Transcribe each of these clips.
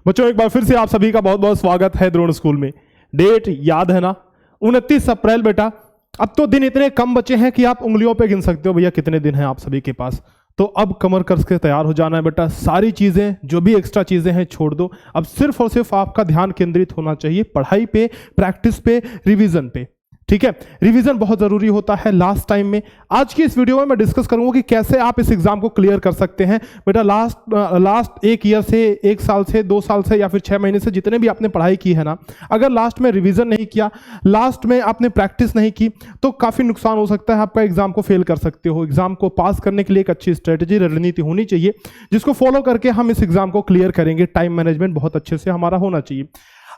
बच्चों एक बार फिर से आप सभी का बहुत बहुत स्वागत है द्रोण स्कूल में। डेट याद है ना, 29 अप्रैल बेटा। अब तो दिन इतने कम बचे हैं कि आप उंगलियों पे गिन सकते हो भैया कितने दिन हैं आप सभी के पास। तो अब कमर कस के तैयार हो जाना है बेटा। सारी चीज़ें जो भी एक्स्ट्रा चीज़ें हैं छोड़ दो। अब सिर्फ और सिर्फ आपका ध्यान केंद्रित होना चाहिए पढ़ाई पे, प्रैक्टिस पे, रिवीजन पे। ठीक है, रिवीजन बहुत जरूरी होता है लास्ट टाइम में। आज की इस वीडियो में मैं डिस्कस करूंगा कि कैसे आप इस एग्जाम को क्लियर कर सकते हैं बेटा। लास्ट एक ईयर से, एक साल से, 2 साल से या फिर 6 महीने से जितने भी आपने पढ़ाई की है ना, अगर लास्ट में रिवीजन नहीं किया, लास्ट में आपने प्रैक्टिस नहीं की, तो काफी नुकसान हो सकता है। आपका एग्जाम को फेल कर सकते हो। एग्जाम को पास करने के लिए एक अच्छी स्ट्रेटेजी, रणनीति होनी चाहिए जिसको फॉलो करके हम इस एग्जाम को क्लियर करेंगे। टाइम मैनेजमेंट बहुत अच्छे से हमारा होना चाहिए।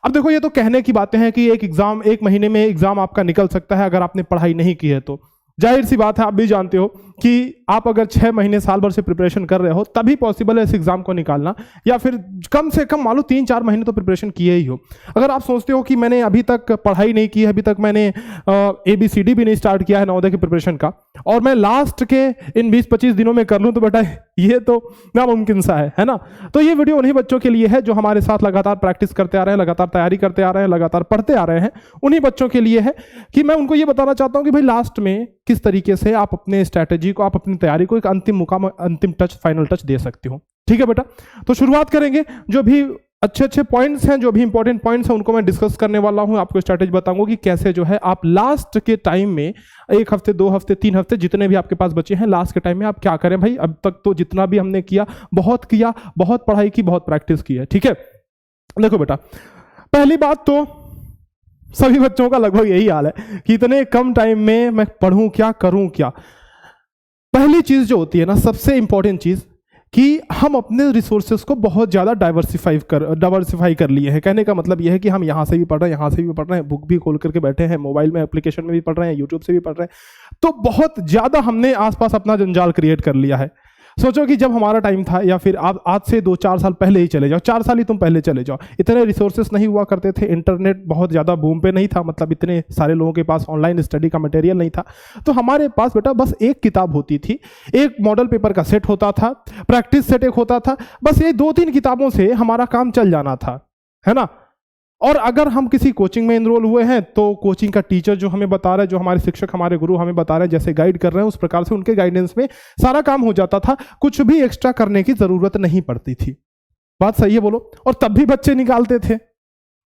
अब देखो, ये तो कहने की बातें हैं कि एक महीने में एग्जाम आपका निकल सकता है अगर आपने पढ़ाई नहीं की है तो। जाहिर सी बात है, आप भी जानते हो कि आप अगर 6 महीने साल भर से प्रिपरेशन कर रहे हो तभी पॉसिबल है इस एग्जाम को निकालना, या फिर कम से कम मान लो 3-4 महीने तो प्रिपरेशन किए ही हो। अगर आप सोचते हो कि मैंने अभी तक पढ़ाई नहीं की है, अभी तक मैंने ABCD भी नहीं स्टार्ट किया है नवोदय के प्रिपरेशन का, और मैं लास्ट के इन 20-25 दिनों में कर लूँ, तो बेटा ये तो नामुमकिन सा है ना। तो ये वीडियो उन्हीं बच्चों के लिए है जो हमारे साथ लगातार प्रैक्टिस करते आ रहे हैं, लगातार तैयारी करते आ रहे हैं, लगातार पढ़ते आ रहे हैं। उन्हीं बच्चों के लिए है कि मैं उनको ये बताना चाहता हूँ कि भाई लास्ट में किस तरीके से आप अपने स्ट्रैटेजी को, आप अपनी तैयारी को एक अंतिम मुकाम, अंतिम टच, फाइनल टच दे सकते हो। ठीक है बेटा, तो शुरुआत करेंगे। जो भी अच्छे पॉइंट्स हैं, जो भी इंपॉर्टेंट पॉइंट्स हैं, उनको मैं डिस्कस करने वाला हूं। आपको स्ट्रैटेजी बताऊंगा कि कैसे जो है आप लास्ट के टाइम में 1 हफ्ते, 2 हफ्ते, 3 हफ्ते, जितने भी आपके पास बचे हैं, लास्ट के टाइम में आप क्या करें। भाई अब तक तो जितना भी हमने किया, बहुत पढ़ाई की, बहुत प्रैक्टिस की है। ठीक है, देखो बेटा, पहली बात तो सभी बच्चों का लगभग यही हाल है कि इतने कम टाइम में मैं पढ़ूं क्या, करूं क्या। पहली चीज जो होती है ना, सबसे इंपॉर्टेंट चीज, कि हम अपने रिसोर्सेज को बहुत ज़्यादा डाइवर्सिफाई कर लिए हैं। कहने का मतलब यह है कि हम यहाँ से भी पढ़ रहे हैं, यहाँ से भी पढ़ रहे हैं, बुक भी खोल करके बैठे हैं, मोबाइल में एप्लीकेशन में भी पढ़ रहे हैं, यूट्यूब से भी पढ़ रहे हैं। तो बहुत ज़्यादा हमने आसपास अपना जंजाल क्रिएट कर लिया है। सोचो कि जब हमारा टाइम था, या फिर आप आज से 2-4 साल पहले ही चले जाओ, 4 साल ही तुम पहले चले जाओ, इतने रिसोर्सेस नहीं हुआ करते थे। इंटरनेट बहुत ज़्यादा बूम पे नहीं था, मतलब इतने सारे लोगों के पास ऑनलाइन स्टडी का मटेरियल नहीं था। तो हमारे पास बेटा बस एक किताब होती थी, एक मॉडल पेपर का सेट होता था, प्रैक्टिस सेट एक होता था, बस ये 2-3 किताबों से हमारा काम चल जाना था, है ना। और अगर हम किसी कोचिंग में एनरोल हुए हैं तो कोचिंग का टीचर जो हमें बता रहा है, जो हमारे शिक्षक, हमारे गुरु हमें बता रहे हैं, जैसे गाइड कर रहे हैं, उस प्रकार से उनके गाइडेंस में सारा काम हो जाता था। कुछ भी एक्स्ट्रा करने की जरूरत नहीं पड़ती थी। बात सही है, बोलो। और तब भी बच्चे निकालते थे,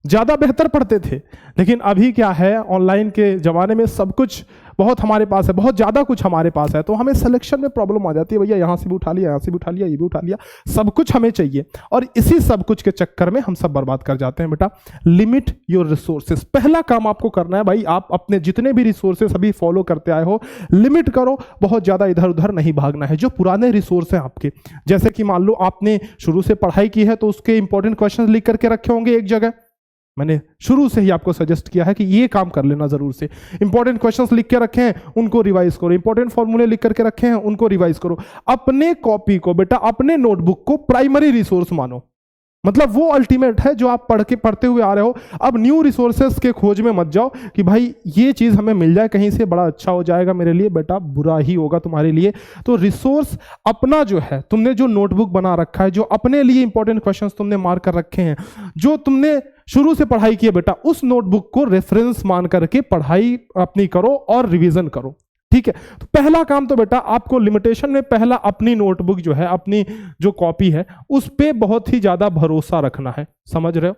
ज़्यादा बेहतर पढ़ते थे। लेकिन अभी क्या है, ऑनलाइन के ज़माने में सब कुछ बहुत हमारे पास है, बहुत ज़्यादा कुछ हमारे पास है, तो हमें सिलेक्शन में प्रॉब्लम आ जाती है। भैया यहाँ से भी उठा लिया, यहाँ से भी उठा लिया, ये भी उठा लिया, सब कुछ हमें चाहिए, और इसी सब कुछ के चक्कर में हम सब बर्बाद कर जाते हैं। बेटा, लिमिट योर रिसोर्सेज, पहला काम आपको करना है। भाई आप अपने जितने भी रिसोर्सेज अभी फॉलो करते आए हो, लिमिट करो, बहुत ज़्यादा इधर उधर नहीं भागना है। जो पुराने रिसोर्स हैं आपके, जैसे कि मान लो आपने शुरू से पढ़ाई की है तो उसके इंपॉर्टेंट क्वेश्चन लिख करके रखे होंगे एक जगह। मैंने शुरू से ही आपको सजेस्ट किया है कि ये काम कर लेना जरूर से। इंपॉर्टेंट क्वेश्चंस लिख के रखे हैं, उनको रिवाइज करो। इंपॉर्टेंट फॉर्मूले लिख करके रखे हैं, उनको रिवाइज करो। अपने कॉपी को बेटा, अपने नोटबुक को प्राइमरी रिसोर्स मानो, मतलब वो अल्टीमेट है जो आप पढ़ते हुए आ रहे हो। अब न्यू रिसोर्सेस के खोज में मत जाओ कि भाई ये चीज़ हमें मिल जाए कहीं से, बड़ा अच्छा हो जाएगा मेरे लिए। बेटा बुरा ही होगा तुम्हारे लिए। तो रिसोर्स अपना जो है, तुमने जो नोटबुक बना रखा है, जो अपने लिए इंपॉर्टेंट क्वेश्चंस तुमने मार्क कर रखे हैं, जो तुमने शुरू से पढ़ाई की है, बेटा उस नोटबुक को रेफरेंस मान करके पढ़ाई अपनी करो और रिवीजन करो। ठीक है, तो पहला काम तो बेटा आपको लिमिटेशन में पहला अपनी नोटबुक जो है, अपनी जो कॉपी है, उस पे बहुत ही ज्यादा भरोसा रखना है। समझ रहे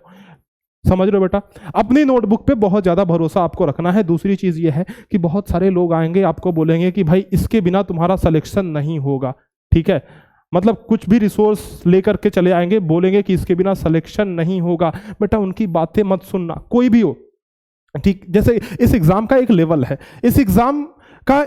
हो बेटा, अपनी नोटबुक पे बहुत ज्यादा भरोसा आपको रखना है। दूसरी चीज ये है कि बहुत सारे लोग आएंगे, आपको बोलेंगे कि भाई इसके बिना तुम्हारा सिलेक्शन नहीं होगा। ठीक है, मतलब कुछ भी रिसोर्स लेकर के चले आएंगे, बोलेंगे कि इसके बिना सिलेक्शन नहीं होगा। बेटा उनकी बातें मत सुनना, कोई भी हो। ठीक, जैसे इस एग्जाम का एक लेवल है, इस एग्जाम का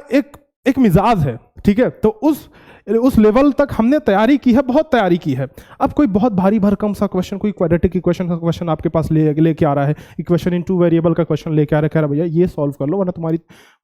एक मिजाज है। ठीक है, तो उस लेवल तक हमने तैयारी की है, बहुत तैयारी की है। अब कोई बहुत भारी भरकम सा क्वेश्चन, कोई क्वाड्रेटिक इक्वेशन का क्वेश्चन आपके पास लेके आ रहा है, इक्वेशन इन 2 वेरिएबल का क्वेश्चन लेके आ रहा है, कह रहा है भैया ये सॉल्व कर लो, वरना तुम्हारी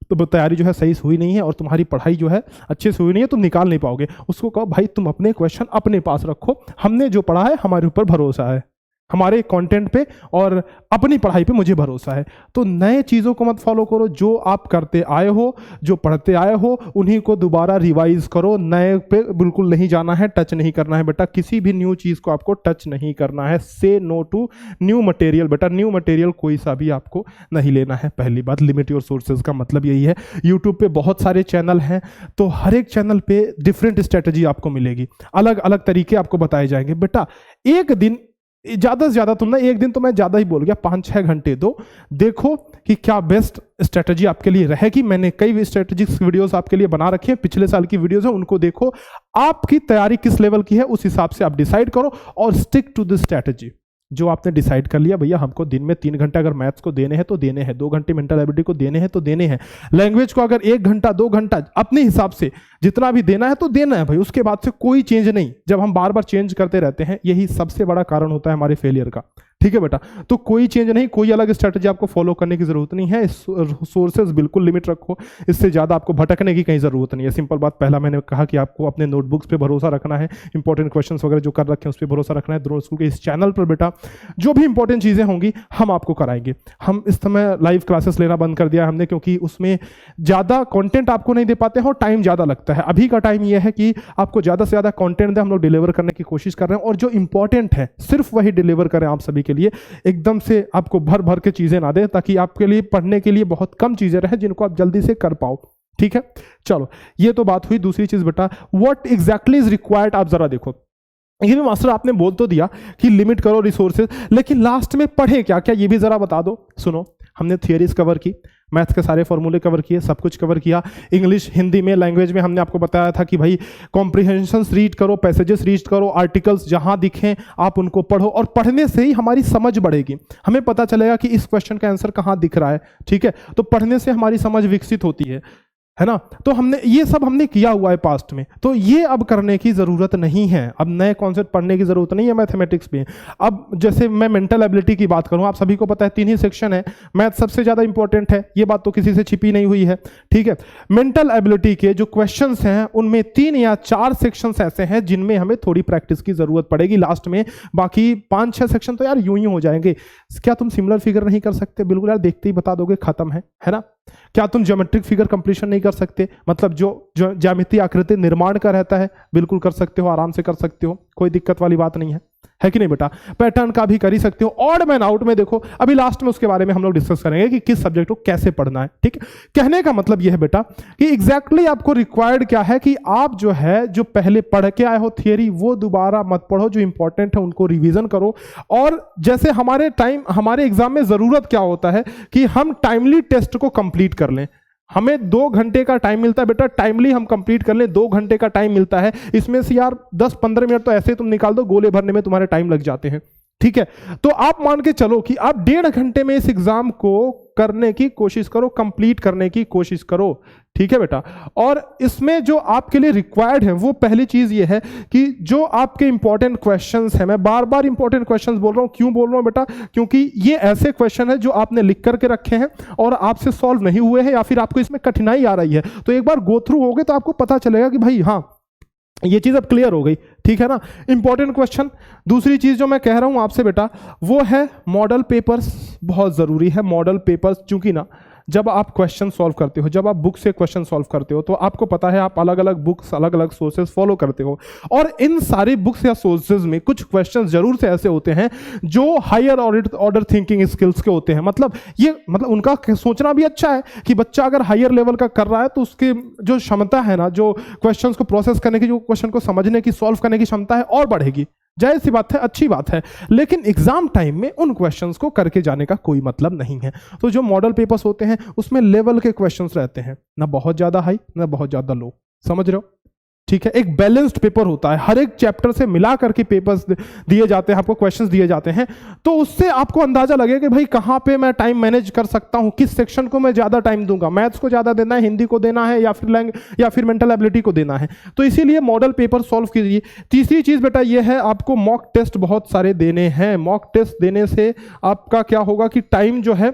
तो तैयारी जो है सही से हुई नहीं है और तुम्हारी पढ़ाई जो है अच्छे से हुई नहीं है, तुम निकाल नहीं पाओगे। उसको कहो भाई तुम अपने क्वेश्चन अपने पास रखो, हमने जो पढ़ा है हमारे ऊपर भरोसा है। हमारे कंटेंट पे और अपनी पढ़ाई पे मुझे भरोसा है। तो नए चीज़ों को मत फॉलो करो, जो आप करते आए हो, जो पढ़ते आए हो, उन्हीं को दोबारा रिवाइज करो। नए पे बिल्कुल नहीं जाना है, टच नहीं करना है बेटा, किसी भी न्यू चीज़ को आपको टच नहीं करना है। से नो टू न्यू मटेरियल बेटा, न्यू मटेरियल कोई सा भी आपको नहीं लेना है। पहली बात, लिमिट योर सोर्सेज का मतलब यही है। यूट्यूब पे बहुत सारे चैनल हैं, तो हर एक चैनल पे डिफरेंट स्ट्रेटजी आपको मिलेगी, अलग अलग तरीके आपको बताए जाएंगे। बेटा एक दिन ज्यादा से ज्यादा, तुम ना एक दिन तो मैं ज्यादा ही बोल गया, 5-6 घंटे दो, देखो कि क्या बेस्ट स्ट्रेटजी आपके लिए रहेगी। मैंने कई स्ट्रेटेजिक्स वीडियोस आपके लिए बना रखे हैं, पिछले साल की वीडियोस हैं, उनको देखो। आपकी तैयारी किस लेवल की है उस हिसाब से आप डिसाइड करो और स्टिक टू दिस स्ट्रेटजी। जो आपने डिसाइड कर लिया, भैया हमको दिन में 3 घंटे अगर मैथ्स को देने हैं तो देने हैं, 2 घंटे मेंटल एबिलिटी को देने हैं तो देने हैं, लैंग्वेज को अगर 1 घंटा 2 घंटा अपने हिसाब से जितना भी देना है तो देना है भाई। उसके बाद से कोई चेंज नहीं। जब हम बार बार चेंज करते रहते हैं, यही सबसे बड़ा कारण होता है हमारे फेलियर का। ठीक है बेटा, तो कोई चेंज नहीं, कोई अलग स्ट्रेटजी आपको फॉलो करने की जरूरत नहीं है। सोर्सेज बिल्कुल लिमिट रखो, इससे ज्यादा आपको भटकने की कहीं जरूरत नहीं है। सिंपल बात, पहला मैंने कहा कि आपको अपने नोटबुक्स पे भरोसा रखना है, इंपॉर्टेंट क्वेश्चंस वगैरह जो कर रखे हैं उस पर भरोसा रखना है। द्रोण स्कूल के इस चैनल पर बेटा जो भी इंपॉर्टेंट चीजें होंगी हम आपको कराएंगे। हम इस समय लाइव क्लासेस लेना बंद कर दिया हमने, क्योंकि उसमें ज्यादा कंटेंट आपको नहीं दे पाते हैं और टाइम ज्यादा लगता है। अभी का टाइम यह है कि आपको ज्यादा से ज्यादा कंटेंट दे, हम लोग डिलीवर करने की कोशिश कर रहे हैं, और जो इंपॉर्टेंट है सिर्फ वही डिलीवर करें आप सभी के लिए। एकदम से आपको भर भर के चीजें ना दें, ताकि आपके लिए पढ़ने के लिए बहुत कम चीजें रहे जिनको आप जल्दी से कर पाओ। ठीक है, चलो ये तो बात हुई। दूसरी चीज बेटा, व्हाट एग्जैक्टली इज रिक्वायर्ड, आप जरा देखो। ये भी मास्टर आपने बोल तो दिया कि लिमिट करो रिसोर्सेज, लेकिन लास्ट में पढ़े क्या क्या ये भी जरा बता दो। सुनो, हमने थियरीज कवर की, मैथ्स के सारे फॉर्मूले कवर किए, सब कुछ कवर किया। इंग्लिश हिंदी में लैंग्वेज में हमने आपको बताया था कि भाई कॉम्प्रिहेंशंस रीड करो, पैसेजेस रीड करो, आर्टिकल्स जहां दिखें आप उनको पढ़ो, और पढ़ने से ही हमारी समझ बढ़ेगी। हमें पता चलेगा कि इस क्वेश्चन का आंसर कहां दिख रहा है। ठीक है, तो पढ़ने से हमारी समझ विकसित होती है ना। तो हमने ये सब हमने किया हुआ है पास्ट में, तो ये अब करने की जरूरत नहीं है। अब नए कॉन्सेप्ट पढ़ने की जरूरत नहीं है मैथमेटिक्स में। अब जैसे मैं मेंटल एबिलिटी की बात करूं, आप सभी को पता है 3 ही सेक्शन है, मैथ सबसे ज्यादा इंपॉर्टेंट है, ये बात तो किसी से छिपी नहीं हुई है। ठीक है, मेंटल एबिलिटी के जो क्वेश्चंस हैं उनमें 3 या 4 सेक्शंस ऐसे हैं जिनमें हमें थोड़ी प्रैक्टिस की जरूरत पड़ेगी लास्ट में। बाकी 5-6 सेक्शन तो यार यूं ही हो जाएंगे। क्या तुम सिमिलर फिगर नहीं कर सकते? बिल्कुल यार, देखते ही बता दोगे, खत्म है ना। क्या तुम ज्योमेट्रिक फिगर कंप्लीशन नहीं कर सकते? मतलब जो ज्यामितीय आकृति निर्माण का रहता है, बिल्कुल कर सकते हो, आराम से कर सकते हो, कोई दिक्कत वाली बात नहीं है कि नहीं बेटा। पैटर्न का भी कर ही सकते हो। ऑड मैन आउट में देखो, अभी लास्ट में उसके बारे में हम लोग डिस्कस करेंगे कि किस सब्जेक्ट को कैसे पढ़ना है। ठीक है, कहने का मतलब यह है बेटा कि एग्जैक्टली आपको रिक्वायर्ड क्या है कि आप जो है जो पहले पढ़ के आए हो थियरी, वो दोबारा मत पढ़ो, जो इंपॉर्टेंट है उनको रिवीजन करो। और जैसे हमारे एग्जाम में जरूरत क्या होता है कि हम टाइमली टेस्ट को कंप्लीट कर लें। हमें 2 घंटे का टाइम मिलता है बेटा, टाइमली हम कंप्लीट कर लें। 2 घंटे का टाइम मिलता है, इसमें से यार 10-15 मिनट तो ऐसे तुम निकाल दो, गोले भरने में तुम्हारे टाइम लग जाते हैं। ठीक है, तो आप मान के चलो कि आप 1.5 घंटे में इस एग्जाम को करने की कोशिश करो, कंप्लीट करने की कोशिश करो। ठीक है बेटा, और इसमें जो आपके लिए रिक्वायर्ड है वो पहली चीज ये है कि जो आपके इंपॉर्टेंट क्वेश्चंस हैं, मैं बार बार इंपॉर्टेंट क्वेश्चंस बोल रहा हूं, क्यों बोल रहा हूं बेटा, क्योंकि ये ऐसे क्वेश्चन है जो आपने लिख करके रखे हैं और आपसे सॉल्व नहीं हुए हैं, या फिर आपको इसमें कठिनाई आ रही है, तो एक बार गो थ्रू होगे तो आपको पता चलेगा कि भाई हाँ ये चीज अब क्लियर हो गई। ठीक है ना, इंपॉर्टेंट क्वेश्चन। दूसरी चीज जो मैं कह रहा हूं आपसे बेटा वो है मॉडल पेपर्स, बहुत जरूरी है मॉडल पेपर्स। चूंकि ना जब आप क्वेश्चन सॉल्व करते हो, जब आप बुक से क्वेश्चन सॉल्व करते हो, तो आपको पता है आप अलग अलग बुक्स, अलग अलग सोर्सेज फॉलो करते हो, और इन सारी बुक्स या सोर्सेज में कुछ क्वेश्चन जरूर से ऐसे होते हैं जो हायर ऑर्डर थिंकिंग स्किल्स के होते हैं। मतलब उनका सोचना भी अच्छा है कि बच्चा अगर हायर लेवल का कर रहा है तो उसकी जो क्षमता है ना, जो क्वेश्चन को प्रोसेस करने की, जो क्वेश्चन को समझने की, सॉल्व करने की क्षमता है, और बढ़ेगी। जाहिर सी बात है, अच्छी बात है, लेकिन एग्जाम टाइम में उन क्वेश्चंस को करके जाने का कोई मतलब नहीं है। तो जो मॉडल पेपर्स होते हैं उसमें लेवल के क्वेश्चंस रहते हैं, ना बहुत ज्यादा हाई ना बहुत ज्यादा लो, समझ रहे हो। ठीक है, एक बैलेंस्ड पेपर होता है, हर एक चैप्टर से मिला करके पेपर्स दिए जाते हैं, आपको क्वेश्चंस दिए जाते हैं, तो उससे आपको अंदाजा लगेगा कि भाई कहां पे मैं टाइम मैनेज कर सकता हूं, किस सेक्शन को मैं ज्यादा टाइम दूंगा, मैथ्स को ज्यादा देना है, हिंदी को देना है, या फिर मेंटल एबिलिटी को देना है। तो इसीलिए मॉडल पेपर सॉल्व कीजिए। तीसरी चीज बेटा यह है, आपको मॉक टेस्ट बहुत सारे देने हैं। मॉक टेस्ट देने से आपका क्या होगा कि टाइम जो है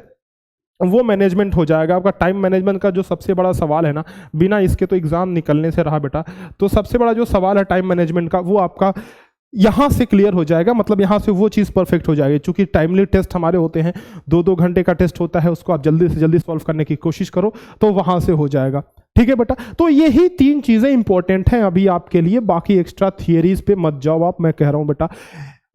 वो मैनेजमेंट हो जाएगा। आपका टाइम मैनेजमेंट का जो सबसे बड़ा सवाल है ना, बिना इसके तो एग्जाम निकलने से रहा बेटा, तो सबसे बड़ा जो सवाल है टाइम मैनेजमेंट का, वो आपका यहां से क्लियर हो जाएगा, मतलब यहां से वो चीज परफेक्ट हो जाएगी। चूंकि टाइमली टेस्ट हमारे होते हैं, 2-2 घंटे का टेस्ट होता है, उसको आप जल्दी से जल्दी सॉल्व करने की कोशिश करो तो वहां से हो जाएगा। ठीक है बेटा, तो यही 3 चीजें इंपॉर्टेंट हैं अभी आपके लिए, बाकी एक्स्ट्रा थियरीज पे मत जाओ आप, मैं कह रहा हूं बेटा।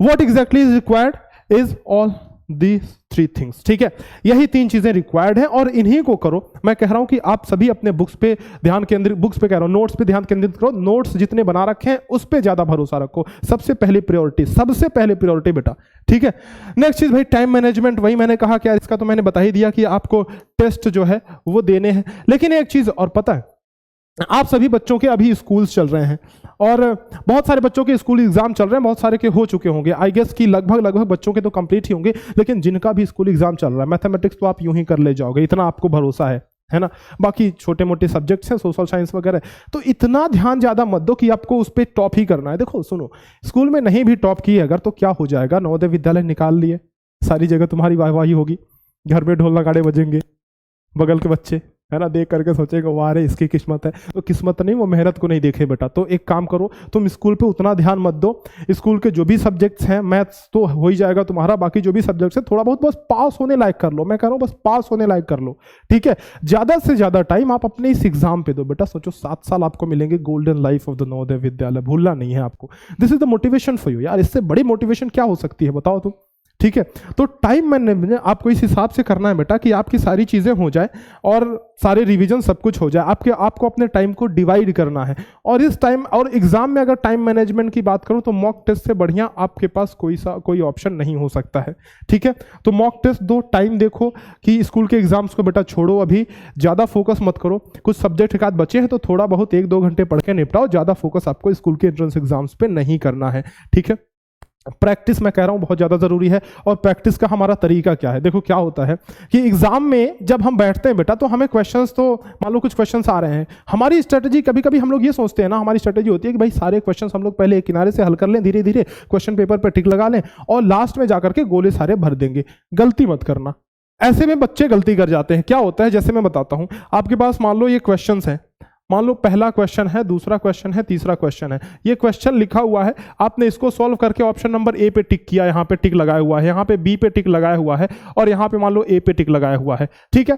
What exactly is required is all these 3 things। ठीक है, यही 3 चीजें रिक्वायर्ड हैं और इन्हीं को करो। मैं कह रहा हूं कि आप सभी अपने बुक्स पे ध्यान केंद्रित, बुक्स पे कह रहा हूं, नोट्स पे ध्यान केंद्रित करो। नोट्स जितने बना रखे हैं उस पे ज्यादा भरोसा रखो, सबसे पहली प्रायोरिटी, सबसे पहले प्रायोरिटी बेटा। ठीक है, नेक्स्ट चीज भाई टाइम मैनेजमेंट, वही मैंने कहा कि इसका तो मैंने बता ही दिया कि आपको टेस्ट जो है वो देने हैं। लेकिन एक चीज और पता है, आप सभी बच्चों के अभी स्कूल्स चल रहे हैं और बहुत सारे बच्चों के स्कूल एग्जाम चल रहे हैं, बहुत सारे के हो चुके होंगे, आई गेस कि लगभग बच्चों के तो कंप्लीट ही होंगे। लेकिन जिनका भी स्कूल एग्जाम चल रहा है, मैथमेटिक्स तो आप यूं ही कर ले जाओगे, इतना आपको भरोसा है ना। बाकी छोटे मोटे सब्जेक्ट्स हैं, सोशल साइंस वगैरह, तो इतना ध्यान ज्यादा मत दो कि आपको उस पर टॉप ही करना है। देखो सुनो, स्कूल में नहीं भी टॉप किए अगर तो क्या हो जाएगा, नवोदय विद्यालय निकाल लिए, सारी जगह तुम्हारी वाहवाही होगी, घर में ढोल नगाड़े बजेंगे, बगल के बच्चे है ना देख करके सोचेगा वाह रे इसकी किस्मत है। तो किस्मत नहीं, वो मेहनत को नहीं देखे बेटा। तो एक काम करो, तुम स्कूल पे उतना ध्यान मत दो, स्कूल के जो भी सब्जेक्ट्स हैं, मैथ्स तो हो ही जाएगा तुम्हारा, बाकी जो भी सब्जेक्ट्स हैं थोड़ा बहुत बस पास होने लायक कर लो। मैं कह रहा हूँ बस पास होने लायक कर लो। ठीक है, ज्यादा से ज्यादा टाइम आप अपने इस एग्जाम पे दो बेटा। सोचो 7 साल आपको मिलेंगे, golden life of the Navodaya Vidyalaya, भूलना नहीं है आपको। This is the motivation for you यार, इससे बड़ी मोटिवेशन क्या हो सकती है बताओ तुम। ठीक है, तो टाइम मैनेजमेंट आपको इस हिसाब से करना है बेटा कि आपकी सारी चीजें हो जाए और सारे रिवीजन सब कुछ हो जाए। आपको अपने टाइम को डिवाइड करना है। और इस टाइम और एग्जाम में अगर टाइम मैनेजमेंट की बात करूं तो मॉक टेस्ट से बढ़िया आपके पास कोई ऑप्शन नहीं हो सकता है। ठीक है, तो मॉक टेस्ट दो, टाइम देखो कि स्कूल के एग्जाम्स को बेटा छोड़ो, अभी ज्यादा फोकस मत करो। कुछ सब्जेक्ट एक आध बचे हैं तो थोड़ा बहुत 1-2 घंटे पढ़ के निपटाओ, ज्यादा फोकस आपको स्कूल के एंट्रेंस एग्जाम्स पे नहीं करना है। ठीक है, प्रैक्टिस मैं कह रहा हूं बहुत ज्यादा जरूरी है। और प्रैक्टिस का हमारा तरीका क्या है, देखो क्या होता है कि एग्जाम में जब हम बैठते हैं बेटा तो हमें क्वेश्चंस, तो मान लो कुछ क्वेश्चंस आ रहे हैं, हमारी स्ट्रेटजी कभी कभी हम लोग ये सोचते हैं ना, हमारी स्ट्रेटजी होती है कि भाई सारे क्वेश्चंस हम लोग पहले एक किनारे से हल कर लें, धीरे धीरे क्वेश्चन पेपर पर टिक लगा लें और लास्ट में जाकर के गोले सारे भर देंगे। गलती मत करना, ऐसे में बच्चे गलती कर जाते हैं। क्या होता है, जैसे मैं बताता हूं, आपके पास मान लो ये क्वेश्चंस है, मान लो पहला क्वेश्चन है, दूसरा क्वेश्चन है, तीसरा क्वेश्चन है, ये क्वेश्चन लिखा हुआ है, आपने इसको सॉल्व करके ऑप्शन नंबर ए पे टिक किया, यहां पे टिक लगाया हुआ है, यहां पे बी पे टिक लगाया हुआ है और यहां पे मान लो ए पे टिक लगाया हुआ है। ठीक है,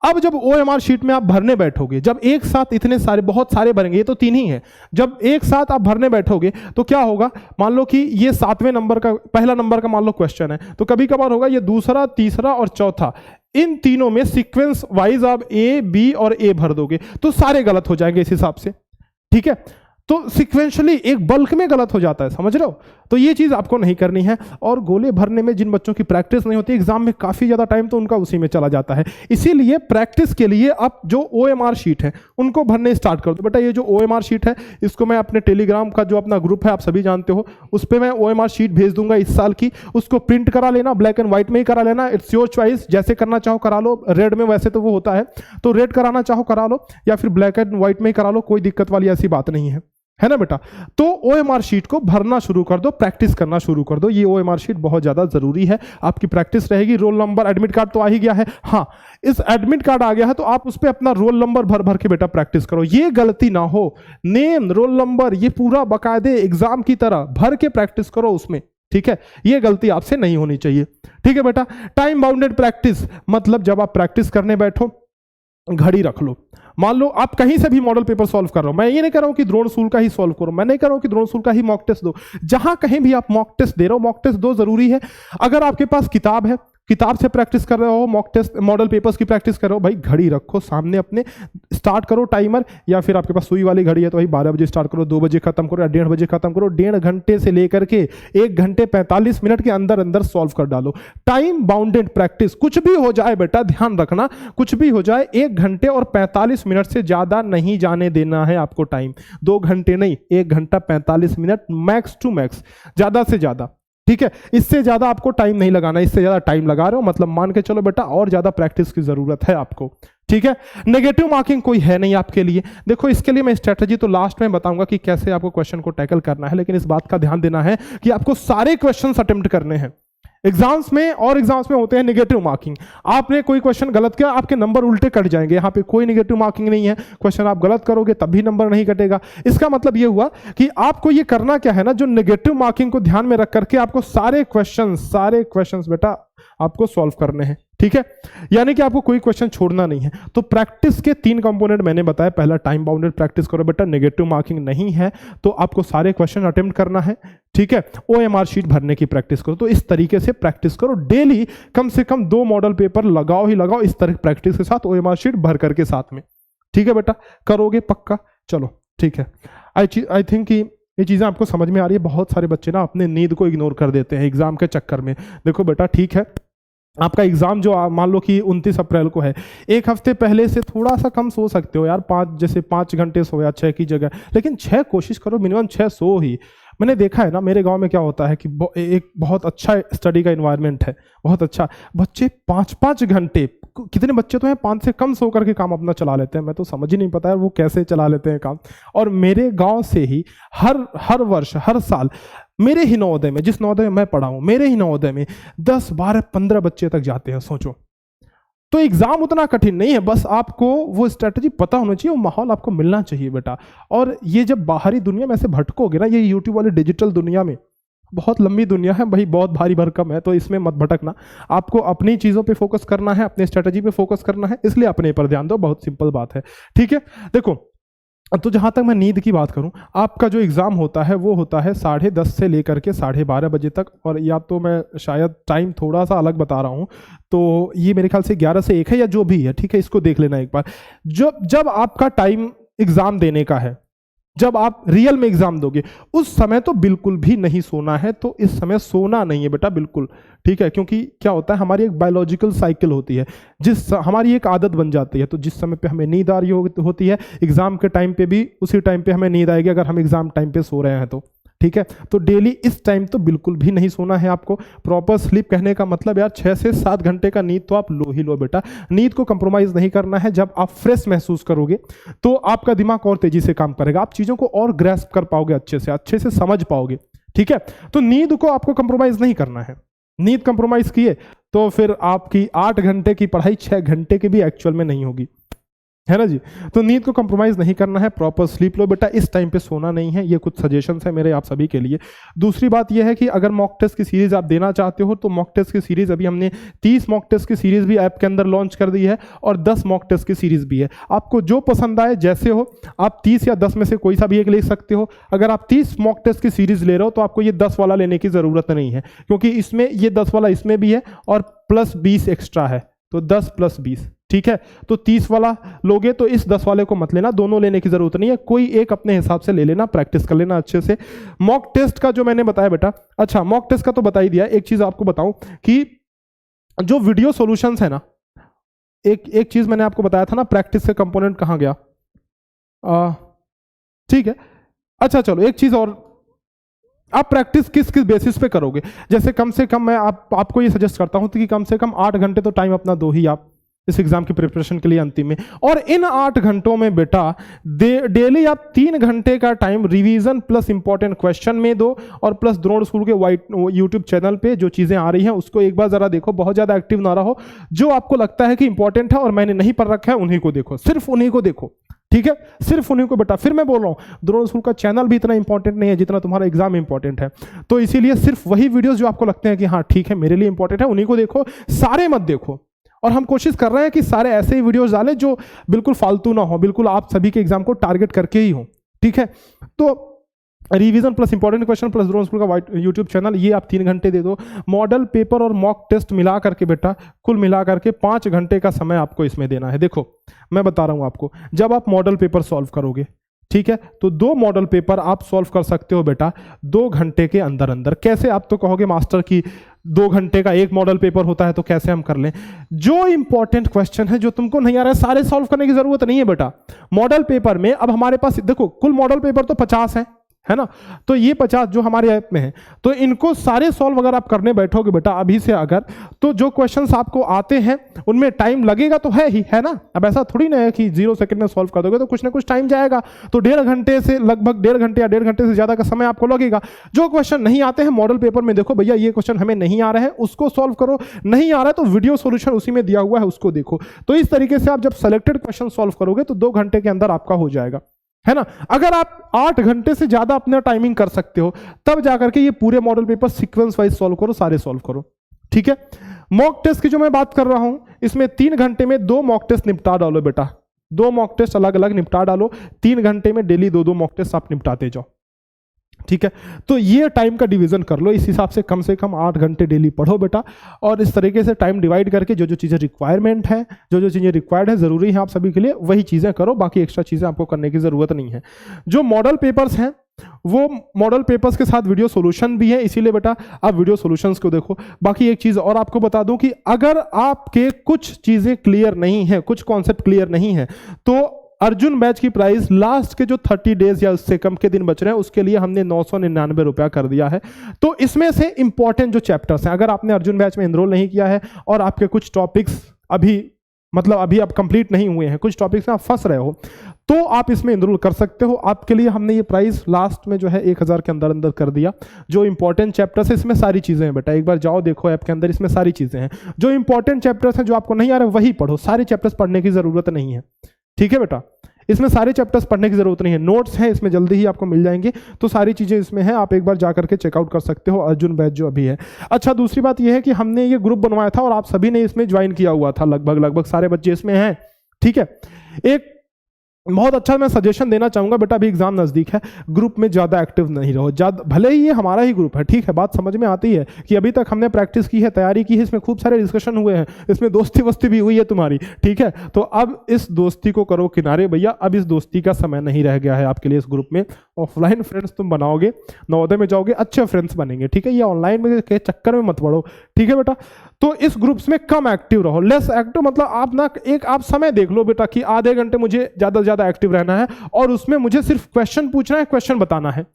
अब जब OMR शीट में आप भरने बैठोगे, जब एक साथ इतने सारे, बहुत सारे भरेंगे, ये तो 3 ही है, जब एक साथ आप भरने बैठोगे तो क्या होगा, मान लो कि ये 7वें नंबर का, पहला नंबर का मान लो क्वेश्चन है, तो कभी कभार होगा ये दूसरा, तीसरा और चौथा, इन तीनों में सीक्वेंस वाइज आप ए, बी और ए भर दोगे तो सारे गलत हो जाएंगे इस हिसाब से। ठीक है, तो सिक्वेंशली एक बल्क में गलत हो जाता है, समझ रहे हो। तो ये चीज आपको नहीं करनी है। और गोले भरने में जिन बच्चों की प्रैक्टिस नहीं होती एग्जाम में, काफी ज्यादा टाइम तो उनका उसी में चला जाता है। इसीलिए प्रैक्टिस के लिए आप जो OMR शीट है उनको भरने स्टार्ट कर दो बेटा। ये जो OMR शीट है इसको मैं अपने टेलीग्राम का जो अपना ग्रुप है आप सभी जानते हो, उस पर मैं OMR शीट भेज दूंगा इस साल की, उसको प्रिंट करा लेना, ब्लैक एंड व्हाइट में ही करा लेना, इट्स योर चॉइस, जैसे करना चाहो करा लो। रेड में वैसे तो वो होता है, तो रेड कराना चाहो करा लो या फिर ब्लैक एंड व्हाइट में ही करा लो, कोई दिक्कत वाली ऐसी बात नहीं है ना बेटा। तो OMR शीट को भरना शुरू कर दो, प्रैक्टिस करना शुरू कर दो। ये OMR शीट बहुत ज्यादा जरूरी है, आपकी प्रैक्टिस रहेगी। रोल नंबर, एडमिट कार्ड तो आ ही गया है, हाँ इस एडमिट कार्ड आ गया है तो आप उस पर अपना रोल नंबर भर भर के बेटा प्रैक्टिस करो। ये गलती ना हो, नेम, रोल नंबर, ये पूरा बाकायदे एग्जाम की तरह भर के प्रैक्टिस करो उसमें। ठीक है, ये गलती आपसे नहीं होनी चाहिए। ठीक है बेटा, टाइम बाउंडेड प्रैक्टिस, मतलब जब आप प्रैक्टिस करने बैठो घड़ी रख लो। मान लो आप कहीं से भी मॉडल पेपर सॉल्व कर रहे हो, मैं ये नहीं कर रहा हूं कि द्रोण स्कूल का ही सॉल्व करो, मैं नहीं कर रहा हूं कि द्रोण स्कूल का ही मॉक टेस्ट दो, जहां कहीं भी आप मॉक टेस्ट दे रहे हो मॉक टेस्ट दो, जरूरी है। अगर आपके पास किताब है, किताब से प्रैक्टिस कर रहे हो, मॉक टेस्ट मॉडल पेपर्स की प्रैक्टिस कर रहे हो, भाई घड़ी रखो सामने अपने, स्टार्ट करो टाइमर, या फिर आपके पास सुई वाली घड़ी है तो भाई 12 बजे स्टार्ट करो, 2 बजे खत्म करो या 1:30 बजे खत्म करो। 1.5 घंटे से लेकर के 1 घंटे 45 मिनट के अंदर अंदर सॉल्व कर डालो। टाइम बाउंडेड प्रैक्टिस, कुछ भी हो जाए बेटा ध्यान रखना, कुछ भी हो जाए 1 घंटे और 45 मिनट से ज्यादा नहीं जाने देना है आपको टाइम। 2 घंटे नहीं, 1 घंटा 45 मिनट मैक्स टू मैक्स, ज्यादा से ज्यादा। ठीक है, इससे ज्यादा आपको टाइम नहीं लगाना, इससे ज्यादा टाइम लगा रहे हो मतलब मान के चलो बेटा और ज्यादा प्रैक्टिस की जरूरत है आपको। ठीक है, नेगेटिव मार्किंग कोई है नहीं आपके लिए। देखो इसके लिए मैं स्ट्रेटजी तो लास्ट में बताऊंगा कि कैसे आपको क्वेश्चन को टैकल करना है, लेकिन इस बात का ध्यान देना है कि आपको सारे क्वेश्चंस अटेम्प्ट करने हैं। एग्जाम्स में होते हैं नेगेटिव मार्किंग। आपने कोई क्वेश्चन गलत किया, आपके नंबर उल्टे कट जाएंगे। यहाँ पे कोई नेगेटिव मार्किंग नहीं है, क्वेश्चन आप गलत करोगे तब भी नंबर नहीं कटेगा। इसका मतलब ये हुआ कि आपको ये करना क्या है ना, जो नेगेटिव मार्किंग को ध्यान में रख करके आपको सारे क्वेश्चंस बेटा आपको सॉल्व करने हैं, ठीक है। यानी कि आपको कोई क्वेश्चन छोड़ना नहीं है। तो प्रैक्टिस के 3 कंपोनेंट मैंने बताया। पहला, टाइम बाउंडेड प्रैक्टिस करो बेटा, नेगेटिव मार्किंग नहीं है तो आपको सारे क्वेश्चन अटेम्प्ट करना है, ठीक है। OMR शीट भरने की प्रैक्टिस करो। तो इस तरीके से प्रैक्टिस करो, डेली कम से कम 2 मॉडल पेपर लगाओ ही लगाओ इस तरह प्रैक्टिस के साथ, OMR शीट भर करके साथ में, ठीक है बेटा। करोगे पक्का? चलो ठीक है। आई थिंक कि ये चीज़ें आपको समझ में आ रही है। बहुत सारे बच्चे ना अपने नींद को इग्नोर कर देते हैं एग्जाम के चक्कर में। देखो बेटा, ठीक है, आपका एग्जाम जो मान लो कि 29 अप्रैल को है, एक हफ्ते पहले से थोड़ा सा कम सो सकते हो यार, 5 घंटे सो या 6 की जगह, लेकिन 6 कोशिश करो, मिनिमम 6 सो ही। मैंने देखा है ना, मेरे गांव में क्या होता है कि एक बहुत अच्छा स्टडी का इन्वायरमेंट है, बहुत अच्छा। बच्चे 5-5 घंटे, कितने बच्चे तो हैं 5 से कम सो करके काम अपना चला लेते हैं। मैं तो समझ ही नहीं पता है वो कैसे चला लेते हैं काम। और मेरे गांव से ही हर वर्ष, हर साल मेरे ही नवोदय में, जिस नवोदय में मैं पढ़ा हूं, मेरे ही नवोदय में 10, 12, 15 बच्चे तक जाते हैं, सोचो। तो एग्जाम उतना कठिन नहीं है, बस आपको वो स्ट्रेटजी पता होना चाहिए, वो माहौल आपको मिलना चाहिए बेटा। और ये जब बाहरी दुनिया में ऐसे भटकोगे ना, ये यूट्यूब वाली डिजिटल दुनिया में, बहुत लंबी दुनिया है भाई, बहुत भारी भरकम है, तो इसमें मत भटकना। आपको अपनी चीज़ों पे फोकस करना है, अपने स्ट्रेटजी पे फोकस करना है, इसलिए अपने पर ध्यान दो। बहुत सिंपल बात है, ठीक है। देखो, तो जहाँ तक मैं नींद की बात करूँ, आपका जो एग्ज़ाम होता है वो होता है 10:30 से लेकर के 12:30 बजे तक। और या तो मैं शायद टाइम थोड़ा सा अलग बता रहा हूँ, तो ये मेरे ख्याल से 11 से 1 है या जो भी है, ठीक है। इसको देख लेना एक बार। जब आपका टाइम एग्ज़ाम देने का है, जब आप रियल में एग्जाम दोगे, उस समय तो बिल्कुल भी नहीं सोना है। तो इस समय सोना नहीं है बेटा, बिल्कुल, ठीक है। क्योंकि क्या होता है, हमारी एक बायोलॉजिकल साइकिल होती है, हमारी एक आदत बन जाती है। तो जिस समय पे हमें नींद आ रही होती है, एग्जाम के टाइम पे भी उसी टाइम पे हमें नींद आएगी, अगर हम एग्जाम टाइम पे सो रहे हैं तो, ठीक है। तो डेली इस टाइम तो बिल्कुल भी नहीं सोना है आपको। प्रॉपर स्लीप कहने का मतलब यार 6 से 7 घंटे का नींद तो आप लो ही लो बेटा। नींद को कंप्रोमाइज नहीं करना है। जब आप फ्रेश महसूस करोगे तो आपका दिमाग और तेजी से काम करेगा, आप चीजों को और ग्रैस्प कर पाओगे, अच्छे से समझ पाओगे, ठीक है। तो नींद को आपको कंप्रोमाइज नहीं करना है। नींद कंप्रोमाइज किए तो फिर आपकी 8 घंटे की पढ़ाई 6 घंटे की भी एक्चुअल में नहीं होगी, है ना जी। तो नींद को कंप्रोमाइज नहीं करना है, प्रॉपर स्लीप लो बेटा, इस टाइम पे सोना नहीं है। ये कुछ सजेशंस है मेरे आप सभी के लिए। दूसरी बात ये है कि अगर मॉक टेस्ट की सीरीज आप देना चाहते हो तो मॉक टेस्ट की सीरीज अभी हमने 30 मॉक टेस्ट की सीरीज भी ऐप के अंदर लॉन्च कर दी है और 10 मॉक टेस्ट की सीरीज भी है। आपको जो पसंद आए, जैसे हो, आप 30 या 10 में से कोई सा भी एक ले सकते हो। अगर आप 30 मॉक टेस्ट की सीरीज ले रहे हो तो आपको ये 10 वाला लेने की जरूरत नहीं है, क्योंकि इसमें ये 10 वाला इसमें भी है और प्लस 20 एक्स्ट्रा है, तो 10 + 20, ठीक है। तो 30 वाला लोगे तो इस 10 वाले को मत लेना, दोनों लेने की जरूरत नहीं है, कोई एक अपने हिसाब से ले लेना, प्रैक्टिस कर लेना अच्छे से। मॉक टेस्ट का जो मैंने बताया बेटा, अच्छा मॉक टेस्ट का तो बता ही दिया। एक चीज आपको बताऊं कि जो वीडियो सॉल्यूशंस है ना, एक चीज मैंने आपको बताया था ना, प्रैक्टिस से कंपोनेंट कहां गया, ठीक है। अच्छा चलो, एक चीज और, आप प्रैक्टिस किस किस बेसिस पे करोगे। जैसे कम से कम मैं आपको ये सजेस्ट करता हूं कि कम से कम 8 घंटे तो टाइम अपना दो ही आप इस एग्जाम की प्रिपरेशन के लिए अंतिम में। और इन 8 घंटों में बेटा डेली आप 3 घंटे का time revision plus important question में दो, और प्लस द्रोण स्कूल के यूट्यूब चैनल पे जो चीजें आ रही हैं उसको एक बार जरा देखो, बहुत ज्यादा एक्टिव ना रहो। जो आपको लगता है कि इंपॉर्टेंट है और मैंने नहीं पढ़ रखा है उन्हीं को देखो, सिर्फ उन्हीं को देखो, ठीक है, सिर्फ उन्हीं को बेटा। फिर मैं बोल रहा हूं, द्रोण स्कूल का चैनल भी इतना इंपॉर्टेंट नहीं है जितना तुम्हारा एग्जाम इंपॉर्टेंट है। तो इसीलिए सिर्फ वही वीडियोस जो आपको लगते हैं कि हाँ ठीक है मेरे लिए इंपॉर्टेंट है, उन्हीं को देखो, सारे मत देखो। और हम कोशिश कर रहे हैं कि सारे ऐसे ही वीडियोस डालें जो बिल्कुल फालतू ना हो, बिल्कुल आप सभी के एग्जाम को टारगेट करके ही हो, ठीक है। तो revision plus important question plus Drona school का यूट्यूब चैनल, ये आप 3 घंटे दे दो। मॉडल पेपर और मॉक टेस्ट मिला करके बेटा, कुल मिला करके 5 घंटे का समय आपको इसमें देना है। देखो मैं बता रहा हूं आपको, जब आप मॉडल पेपर सॉल्व करोगे, ठीक है, तो 2 मॉडल पेपर आप सॉल्व कर सकते हो बेटा 2 घंटे के अंदर अंदर। कैसे, आप तो कहोगे मास्टर की 2 घंटे का एक मॉडल पेपर होता है तो कैसे हम कर लें। जो इंपॉर्टेंट क्वेश्चन है जो तुमको नहीं आ रहा है सारे सॉल्व करने की जरूरत नहीं है बेटा। मॉडल पेपर में अब हमारे पास देखो कुल मॉडल पेपर तो 50 है, है ना। तो ये 50 जो हमारे ऐप में है, तो इनको सारे सॉल्व अगर आप करने बैठोगे बेटा अभी से अगर, तो जो क्वेश्चंस आपको आते हैं उनमें टाइम लगेगा तो है ही, है ना। अब ऐसा थोड़ी ना है कि 0 सेकंड में सॉल्व कर दोगे, तो कुछ ना कुछ टाइम जाएगा। तो 1.5 घंटे से लगभग 1.5 घंटे या 1.5 घंटे से ज्यादा का समय आपको लगेगा। जो क्वेश्चन नहीं आते हैं मॉडल पेपर में, देखो भैया ये क्वेश्चन हमें नहीं आ रहे हैं, उसको सॉल्व करो, नहीं आ रहा है तो वीडियो सॉल्यूशन उसी में दिया हुआ है, उसको देखो। तो इस तरीके से आप जब सेलेक्टेड क्वेश्चन सॉल्व करोगे तो 2 घंटे के अंदर आपका हो जाएगा, है ना। अगर आप 8 घंटे से ज्यादा अपना टाइमिंग कर सकते हो तब जाकर के ये पूरे model paper sequence wise solve करो, सारे सॉल्व करो, ठीक है। मॉक टेस्ट की जो मैं बात कर रहा हूं, इसमें 3 घंटे में 2 मॉक टेस्ट निपटा डालो बेटा, 2 मॉक टेस्ट अलग अलग निपटा डालो, 3 घंटे में डेली 2-2 मॉक टेस्ट आप निपटाते जाओ, ठीक है। तो ये टाइम का डिवीजन कर लो, इस हिसाब से कम 8 घंटे डेली पढ़ो बेटा, और इस तरीके से टाइम डिवाइड करके जो जो चीज़ें रिक्वायरमेंट है, जो जो चीज़ें रिक्वायर्ड है, ज़रूरी है आप सभी के लिए, वही चीज़ें करो, बाकी एक्स्ट्रा चीज़ें आपको करने की ज़रूरत नहीं है। जो मॉडल पेपर्स हैं वो मॉडल पेपर्स के साथ वीडियो सॉल्यूशन भी है, इसीलिए बेटा आप वीडियो सॉल्यूशंस को देखो। बाकी एक चीज़ और आपको बता दूं कि अगर आपके कुछ चीज़ें क्लियर नहीं है, कुछ कॉन्सेप्ट क्लियर नहीं है, तो अर्जुन बैच की प्राइस लास्ट के जो 30 डेज या उससे कम के दिन बच रहे हैं उसके लिए हमने 999 रुपया कर दिया है। तो इसमें से इंपॉर्टेंट जो चैप्टर्स हैं, अगर आपने अर्जुन बैच में एनरोल नहीं किया है और आपके कुछ टॉपिक्स अभी आप कंप्लीट नहीं हुए हैं, कुछ टॉपिक्स में आप फंस रहे हो, तो आप इसमें एनरोल कर सकते हो। आपके लिए हमने ये प्राइस लास्ट में जो है 1000 के अंदर अंदर कर दिया। जो इंपॉर्टेंट चैप्टर्स है इसमें सारी चीज़ें हैं बेटा, एक बार जाओ देखो ऐप के अंदर, इसमें सारी चीज़ें हैं। जो इंपॉर्टेंट चैप्टर्स हैं, जो आपको नहीं आ रहे वही पढ़ो, सारे चैप्टर्स पढ़ने की ज़रूरत नहीं है, ठीक है बेटा। इसमें सारे चैप्टर्स पढ़ने की जरूरत नहीं है, नोट्स हैं इसमें जल्दी ही आपको मिल जाएंगे, तो सारी चीज़ें इसमें हैं, आप एक बार जाकर के चेकआउट कर सकते हो अर्जुन बैच जो अभी है। अच्छा, दूसरी बात यह है कि हमने ये ग्रुप बनवाया था और आप सभी ने इसमें ज्वाइन किया हुआ था, लगभग सारे बच्चे इसमें हैं, ठीक है। एक बहुत अच्छा मैं सजेशन देना चाहूंगा बेटा, अभी एग्जाम नजदीक है, ग्रुप में ज़्यादा एक्टिव नहीं रहो, ज़्यादा, भले ही ये हमारा ही ग्रुप है, ठीक है, बात समझ में आती है कि अभी तक हमने प्रैक्टिस की है, तैयारी की है, इसमें खूब सारे डिस्कशन हुए हैं, इसमें दोस्ती वस्ती भी हुई है तुम्हारी, ठीक है। तो अब इस दोस्ती को करो किनारे भैया, अब इस दोस्ती का समय नहीं रह गया है आपके लिए इस ग्रुप में। ऑफलाइन फ्रेंड्स तुम बनाओगे, नवोदय में जाओगे अच्छे फ्रेंड्स बनेंगे, ठीक है, ये ऑनलाइन में के चक्कर में मत पड़ो, ठीक है बेटा। तो इस ग्रुप्स में कम एक्टिव रहो, लेस एक्टिव मतलब आप ना एक आप समय देख लो बेटा कि आधे घंटे मुझे ज़्यादा से ज़्यादा एक्टिव रहना है और उसमें मुझे सिर्फ क्वेश्चन पूछना है, क्वेश्चन बताना है।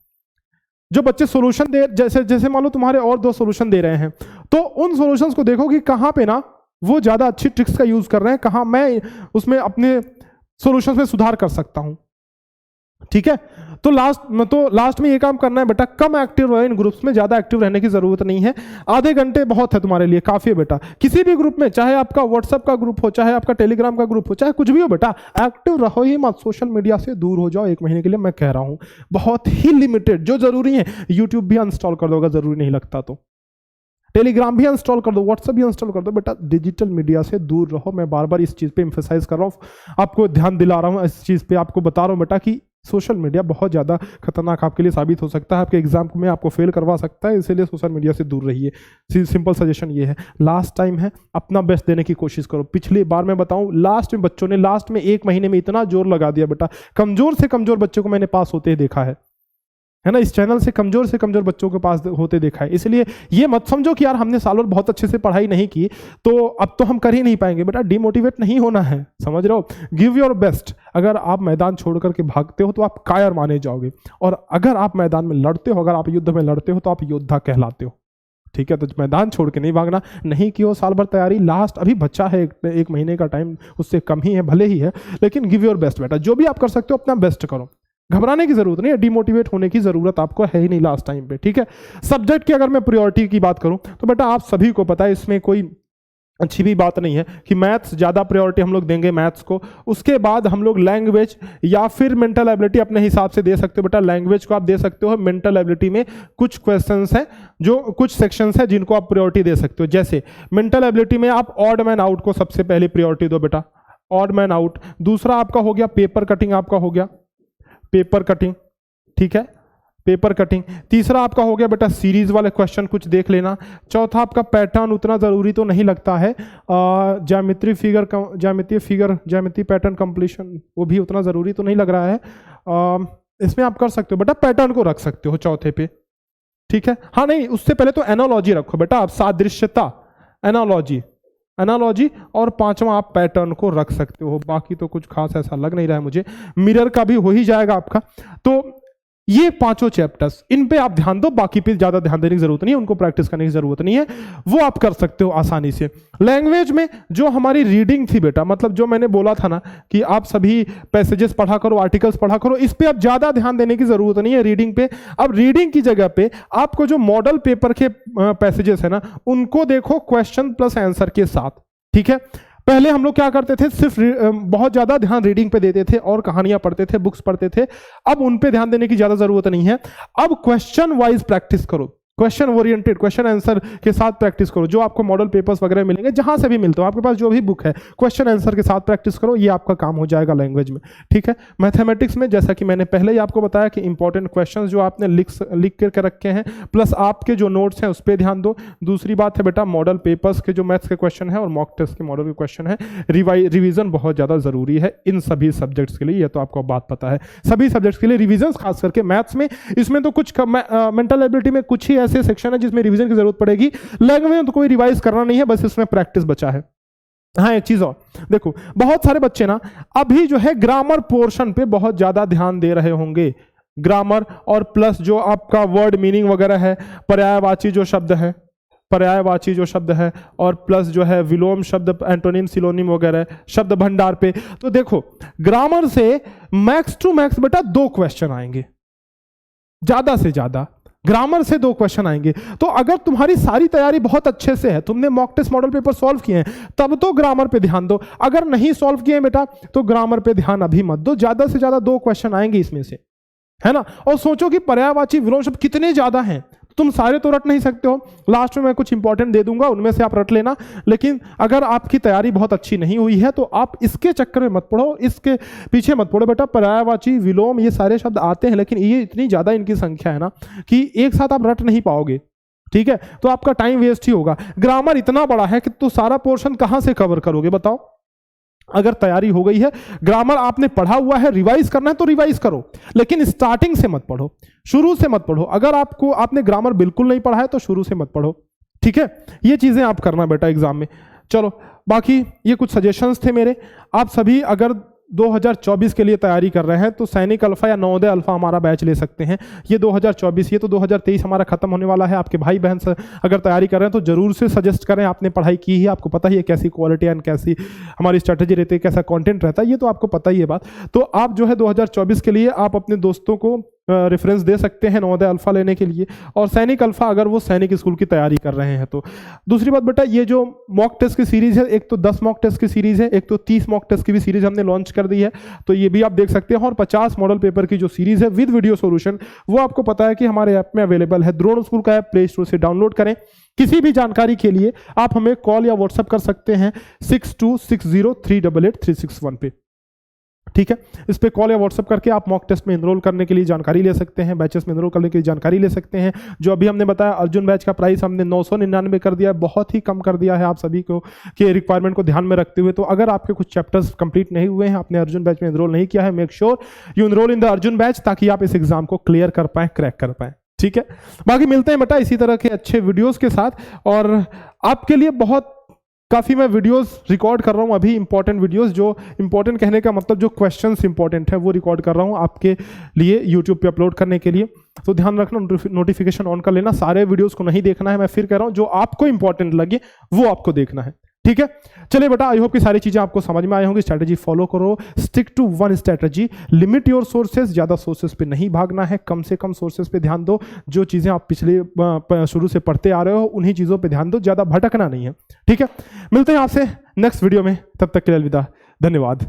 जो बच्चे सॉल्यूशन दे, जैसे मान लो तुम्हारे और 2 सॉल्यूशन दे रहे हैं, तो उन सॉल्यूशंस को देखो कि कहाँ पे ना वो ज़्यादा अच्छी ट्रिक्स का यूज़ कर रहे हैं, कहाँ मैं उसमें अपने सॉल्यूशंस में सुधार कर सकता हूँ, ठीक है। तो लास्ट में ये काम करना है बेटा, कम एक्टिव रहो इन ग्रुप्स में, ज्यादा एक्टिव रहने की जरूरत नहीं है, आधे घंटे बहुत है तुम्हारे लिए, काफी है बेटा। किसी भी ग्रुप में, चाहे आपका व्हाट्सएप का ग्रुप हो, चाहे आपका टेलीग्राम का ग्रुप हो, चाहे कुछ भी हो बेटा, एक्टिव रहो ही मत, सोशल मीडिया से दूर हो जाओ 1 महीने के लिए, मैं कह रहा हूं, बहुत ही लिमिटेड, जो जरूरी है। यूट्यूब भी अनस्टॉल कर दो अगर जरूरी नहीं लगता तो, टेलीग्राम भी इंस्टॉल कर दो, व्हाट्सएप भी इंस्टॉल कर दो बेटा, डिजिटल मीडिया से दूर रहो। मैं बार बार इस चीज़ पे एम्फेसाइज कर रहा हूँ, आपको ध्यान दिला रहा हूँ, इस चीज़ पे आपको बता रहा हूँ बेटा कि सोशल मीडिया बहुत ज़्यादा खतरनाक आपके लिए साबित हो सकता है, आपके एग्जाम में आपको फेल करवा सकता है, इसीलिए सोशल मीडिया से दूर रहिए। सिंपल सजेशन ये है। लास्ट टाइम है, अपना बेस्ट देने की कोशिश करो। पिछली बार मैं बताऊं, लास्ट में बच्चों ने 1 महीने में इतना जोर लगा दिया बेटा, कमजोर से कमजोर बच्चों को मैंने पास होते देखा है ना, इस चैनल से कमजोर बच्चों के पास होते देखा है। इसलिए ये मत समझो कि यार हमने सालों बहुत अच्छे से पढ़ाई नहीं की तो अब तो हम कर ही नहीं पाएंगे, बेटा डिमोटिवेट नहीं होना है, समझ रहे हो। Give your best. अगर आप मैदान छोड़ करके भागते हो तो आप कायर माने जाओगे, और अगर आप मैदान में लड़ते हो, अगर आप युद्ध में लड़ते हो तो आप योद्धा कहलाते हो, ठीक है। तो मैदान छोड़ के नहीं भागना, नहीं की हो साल भर तैयारी, लास्ट अभी बच्चा है 1 महीने का टाइम, उससे कम ही है, भले ही है, लेकिन गिव योर बेस्ट बेटा, जो भी आप कर सकते हो अपना बेस्ट करो, घबराने की जरूरत नहीं है, डिमोटिवेट होने की जरूरत आपको है ही नहीं लास्ट टाइम पे, ठीक है। सब्जेक्ट की अगर मैं प्रायोरिटी की बात करूं तो बेटा आप सभी को पता है, इसमें कोई अच्छी भी बात नहीं है कि मैथ्स ज़्यादा प्रायोरिटी हम लोग देंगे मैथ्स को, उसके बाद हम लोग लैंग्वेज या फिर मेंटल एबिलिटी अपने हिसाब से दे सकते हो बेटा। लैंग्वेज को आप दे सकते हो, मेंटल एबिलिटी में कुछ क्वेश्चंस हैं, जो कुछ सेक्शंस हैं जिनको आप प्रायोरिटी दे सकते हो। जैसे मेंटल एबिलिटी में आप ऑड मैन आउट को सबसे पहले प्रायोरिटी दो बेटा, ऑड मैन आउट। दूसरा आपका हो गया पेपर कटिंग, आपका हो गया पेपर कटिंग, ठीक है, पेपर कटिंग। तीसरा आपका हो गया बेटा सीरीज वाले क्वेश्चन कुछ देख लेना। चौथा आपका पैटर्न उतना ज़रूरी तो नहीं लगता है, ज्यामितीय पैटर्न कंप्लीशन वो भी उतना ज़रूरी तो नहीं लग रहा है, इसमें आप कर सकते हो बेटा, पैटर्न को रख सकते हो चौथे पे, ठीक है। हाँ नहीं, उससे पहले तो एनालॉजी रखो बेटा आप, सादृश्यता, एनालॉजी, और 5वां आप पैटर्न को रख सकते हो। बाकी तो कुछ खास ऐसा लग नहीं रहा है मुझे, मिरर का भी हो ही जाएगा आपका। तो ये पांचों चैप्टर्स, इन पे आप ध्यान दो, बाकी पे ज्यादा ध्यान देने की जरूरत नहीं है, उनको प्रैक्टिस करने की जरूरत नहीं है, वो आप कर सकते हो आसानी से। लैंग्वेज में जो हमारी रीडिंग थी बेटा, मतलब जो मैंने बोला था ना कि आप सभी पैसेजेस पढ़ा करो, आर्टिकल्स पढ़ा करो, इस पे आप ज्यादा ध्यान देने की जरूरत नहीं है रीडिंग पे। अब रीडिंग की जगह पे आपको जो मॉडल पेपर के पैसेजेस है ना, उनको देखो क्वेश्चन प्लस आंसर के साथ, ठीक है। पहले हम लोग क्या करते थे, सिर्फ बहुत ज्यादा ध्यान रीडिंग पे देते थे और कहानियां पढ़ते थे, बुक्स पढ़ते थे। अब उन पे ध्यान देने की ज्यादा जरूरत नहीं है। अब क्वेश्चन वाइज प्रैक्टिस करो, क्वेश्चन ओरिएंटेड, क्वेश्चन आंसर के साथ प्रैक्टिस करो। जो आपको मॉडल पेपर्स वगैरह मिलेंगे, जहां से भी मिलते हो, आपके पास जो भी बुक है, क्वेश्चन आंसर के साथ प्रैक्टिस करो, ये आपका काम हो जाएगा लैंग्वेज में, ठीक है। मैथमेटिक्स में जैसा कि मैंने पहले ही आपको बताया कि इंपॉर्टेंट क्वेश्चंस जो आपने लिख करके रखे हैं, प्लस आपके जो नोट्स हैं उस पर ध्यान दो। दूसरी बात है बेटा, मॉडल पेपर्स के जो मैथ्स के क्वेश्चन है और मॉक टेस्ट के मॉडल के क्वेश्चन है, रिवीजन बहुत ज्यादा जरूरी है इन सभी सब्जेक्ट्स के लिए, ये तो आपको बात पता है। सभी सब्जेक्ट्स के लिए रिविजन, खास करके मैथ्स में, इसमें तो कुछ मेंटल एबिलिटी में कुछ ही ऐसे सेक्शन है जिसमें रिवीजन की जरूरत पड़ेगी। लैंग्वेज में तो कोई रिवाइज करना नहीं है, बस इसमें प्रैक्टिस बचा है। हाँ, एक चीज और देखो, बहुत सारे बच्चे ना अभी जो है ग्रामर पोर्शन पे बहुत ज्यादा ध्यान दे रहे होंगे। ग्रामर और प्लस जो आपका वर्ड मीनिंग वगैरह है, पर्यायवाची जो शब्द है, पर्यायवाची जो शब्द है, और प्लस जो है विलोम शब्द, एंटोनिम, सिलोनिम वगैरह, शब्द भंडार पे। तो देखो, ग्रामर से मैक्स टू मैक्स बेटा 2 क्वेश्चन आएंगे, ज्यादा से ज्यादा ग्रामर से 2 क्वेश्चन आएंगे। तो अगर तुम्हारी सारी तैयारी बहुत अच्छे से है, तुमने mock test model paper solve किए हैं, तब तो ग्रामर पे ध्यान दो। अगर नहीं सॉल्व किए बेटा, तो ग्रामर पे ध्यान अभी मत दो। ज्यादा से ज्यादा 2 क्वेश्चन आएंगे इसमें से, है ना। और सोचो कि पर्यायवाची विलोम शब्द कितने ज्यादा हैं, तुम सारे तो रट नहीं सकते हो। लास्ट में मैं कुछ इंपॉर्टेंट दे दूंगा, उनमें से आप रट लेना। लेकिन अगर आपकी तैयारी बहुत अच्छी नहीं हुई है, तो आप इसके चक्कर में मत पढ़ो, इसके पीछे मत पढ़ो बेटा। पर्यायवाची, विलोम, ये सारे शब्द आते हैं, लेकिन ये इतनी ज्यादा इनकी संख्या है ना कि एक साथ आप रट नहीं पाओगे, ठीक है। तो आपका टाइम वेस्ट ही होगा। ग्रामर इतना बड़ा है कि तो सारा पोर्शन कहां से कवर करोगे बताओ। अगर तैयारी हो गई है, ग्रामर आपने पढ़ा हुआ है, रिवाइज करना है तो रिवाइज करो, लेकिन स्टार्टिंग से मत पढ़ो, शुरू से मत पढ़ो। अगर आपने ग्रामर बिल्कुल नहीं पढ़ा है तो शुरू से मत पढ़ो, ठीक है। ये चीजें आप करना बेटा एग्जाम में। चलो, बाकी ये कुछ सजेशंस थे मेरे। आप सभी अगर 2024 के लिए तैयारी कर रहे हैं तो सैनिक अल्फा या नवोदय अल्फा हमारा बैच ले सकते हैं। ये 2024, ये तो 2023 हमारा खत्म होने वाला है। आपके भाई बहन अगर तैयारी कर रहे हैं तो जरूर से सजेस्ट करें। आपने पढ़ाई की है, आपको पता ही है कैसी क्वालिटी एंड कैसी हमारी स्ट्रेटेजी रहती है, कैसा कंटेंट रहता है, ये तो आपको पता ही है बात। तो आप जो है 2024 के लिए आप अपने दोस्तों को रेफरेंस दे सकते हैं नवोदय अल्फा लेने के लिए, और सैनिक अल्फा अगर वो सैनिक स्कूल की तैयारी कर रहे हैं तो। दूसरी बात बेटा, ये जो मॉक टेस्ट की सीरीज है, एक तो 10 मॉक टेस्ट की सीरीज है, एक तो 30 मॉक टेस्ट की भी सीरीज हमने लॉन्च कर दी है, तो ये भी आप देख सकते हैं। और 50 मॉडल पेपर की जो सीरीज है विद वीडियो सॉल्यूशन, वो आपको पता है कि हमारे ऐप में अवेलेबल है। द्रोण स्कूल का ऐप प्ले स्टोर से डाउनलोड करें। किसी भी जानकारी के लिए आप हमें कॉल या व्हाट्सएप कर सकते हैं 6260388361 पे, ठीक है। इस पे कॉल या व्हाट्सएप करके आप मॉक टेस्ट में एनरोल करने के लिए जानकारी ले सकते हैं, बैचेस में एनरोल करने के लिए जानकारी ले सकते हैं। जो अभी हमने बताया, अर्जुन बैच का प्राइस हमने 999 कर दिया है, बहुत ही कम कर दिया है आप सभी को के रिक्वायरमेंट को ध्यान में रखते हुए। तो अगर आपके कुछ चैप्टर्स कंप्लीट नहीं हुए हैं, आपने अर्जुन बैच में एनरोल नहीं किया है, make sure you enrol in the Arjun batch, ताकि आप इस एग्जाम को क्लियर कर पाएं, क्रैक कर पाएं, ठीक है। बाकी मिलते हैं बेटा इसी तरह के अच्छे वीडियोस के साथ। और आपके लिए काफ़ी मैं वीडियोस रिकॉर्ड कर रहा हूँ अभी, इंपॉर्टेंट वीडियोस, जो इंपॉर्टेंट कहने का मतलब जो क्वेश्चंस इंपॉर्टेंट है वो रिकॉर्ड कर रहा हूँ आपके लिए यूट्यूब पे अपलोड करने के लिए। तो ध्यान रखना, नोटिफिकेशन ऑन कर लेना। सारे वीडियोस को नहीं देखना है, मैं फिर कह रहा हूँ, जो आपको इंपॉर्टेंट लगे वो आपको देखना है, ठीक है। चलिए बेटा, आई होप कि सारी चीजें आपको समझ में आई होंगी। स्ट्रैटेजी फॉलो करो, stick to one strategy, limit your sources. ज्यादा सोर्सेज पे नहीं भागना है, कम से कम सोर्सेज पे ध्यान दो। जो चीजें आप पिछले शुरू से पढ़ते आ रहे हो उन्हीं चीजों पे ध्यान दो, ज्यादा भटकना नहीं है, ठीक है। मिलते हैं आपसे नेक्स्ट वीडियो में, तब तक के लिए अलविदा, धन्यवाद।